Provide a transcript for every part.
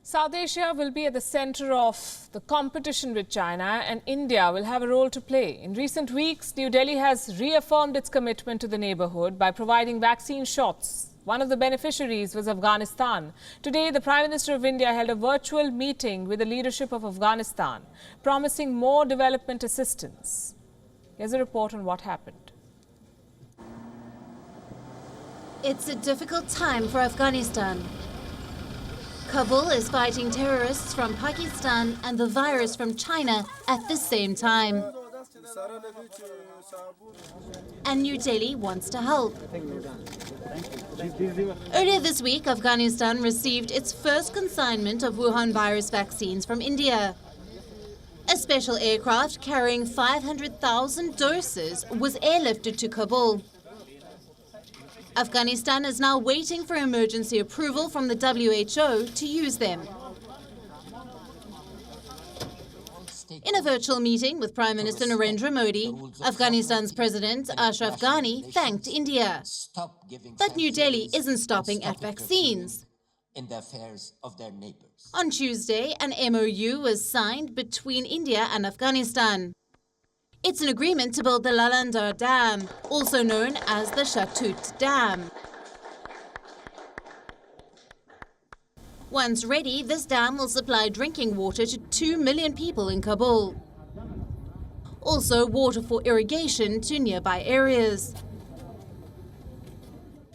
South Asia will be at the center of the competition with China, and India will have a role to play. In recent weeks, New Delhi has reaffirmed its commitment to the neighborhood by providing vaccine shots. One of the beneficiaries was Afghanistan. Today, the Prime Minister of India held a virtual meeting with the leadership of Afghanistan, promising more development assistance. Here's a report on what happened. It's a difficult time for Afghanistan. Kabul is fighting terrorists from Pakistan and the virus from China at the same time. And New Delhi wants to help. Earlier this week, Afghanistan received its first consignment of Wuhan virus vaccines from India. A special aircraft carrying 500,000 doses was airlifted to Kabul. Afghanistan is now waiting for emergency approval from the WHO to use them. In a virtual meeting with Prime Minister Narendra Modi, Afghanistan's President Ashraf Ghani thanked India. But New Delhi isn't stopping at vaccines. In the affairs of their neighbors. On Tuesday, an MOU was signed between India and Afghanistan. It's an agreement to build the Lalandar Dam, also known as the Shatut Dam. Once ready, this dam will supply drinking water to 2 million people in Kabul. Also, water for irrigation to nearby areas.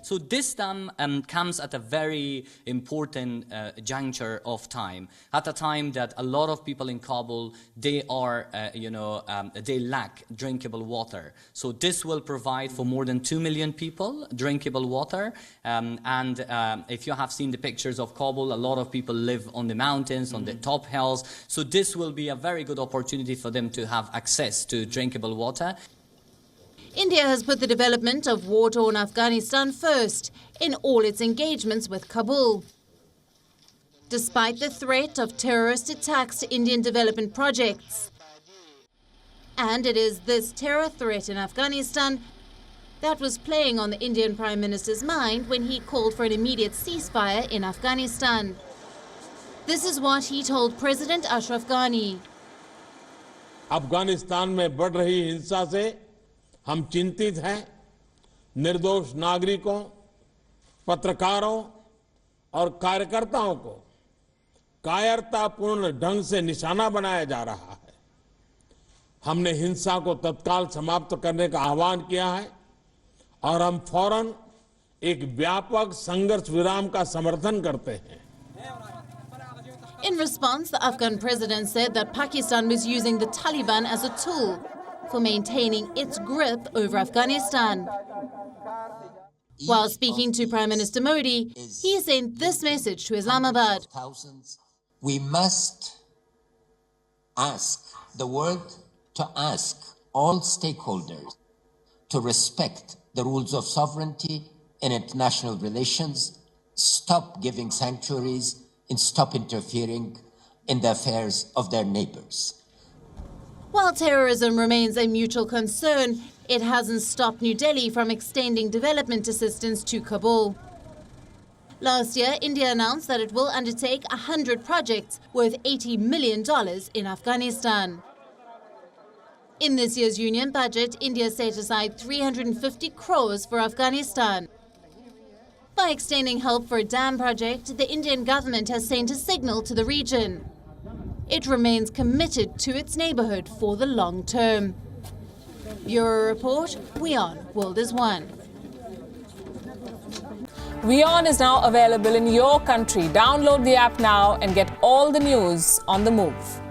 So this dam comes at a very important juncture of time, at a time that a lot of people in Kabul, they are, they lack drinkable water. So this will provide for more than 2 million people drinkable water. If you have seen the pictures of Kabul, a lot of people live on the mountains, on the top hills. So this will be a very good opportunity for them to have access to drinkable water. India has put the development of war-torn Afghanistan first in all its engagements with Kabul. Despite the threat of terrorist attacks to Indian development projects. And it is this terror threat in Afghanistan that was playing on the Indian Prime Minister's mind when he called for an immediate ceasefire in Afghanistan. This is what he told President Ashraf Ghani. Afghanistan में बढ़ रही हिंसा से हम चिंतित हैं। निर्दोष नागरिकों, पत्रकारों और कार्यकर्ताओं को कायरतापूर्ण ढंग से निशाना बनाया जा रहा है। हमने हिंसा को तत्काल समाप्त करने का आह्वान किया है और हम फौरन एक व्यापक संघर्ष विराम का समर्थन करते हैं। In response, the Afghan president said that Pakistan was using the Taliban as a tool for maintaining its grip over Afghanistan. While speaking to Prime Minister Modi, he sent this message to Islamabad. We must ask the world to ask all stakeholders to respect the rules of sovereignty in international relations, stop giving sanctuaries, and stop interfering in the affairs of their neighbors. While terrorism remains a mutual concern, it hasn't stopped New Delhi from extending development assistance to Kabul. Last year, India announced that it will undertake 100 projects worth $80 million in Afghanistan. In this year's union budget, India set aside 350 crores for Afghanistan. By extending help for a dam project, the Indian government has sent a signal to the region. It remains committed to its neighborhood for the long term. Bureau Report, WION World is One. WION is now available in your country. Download the app now and get all the news on the move.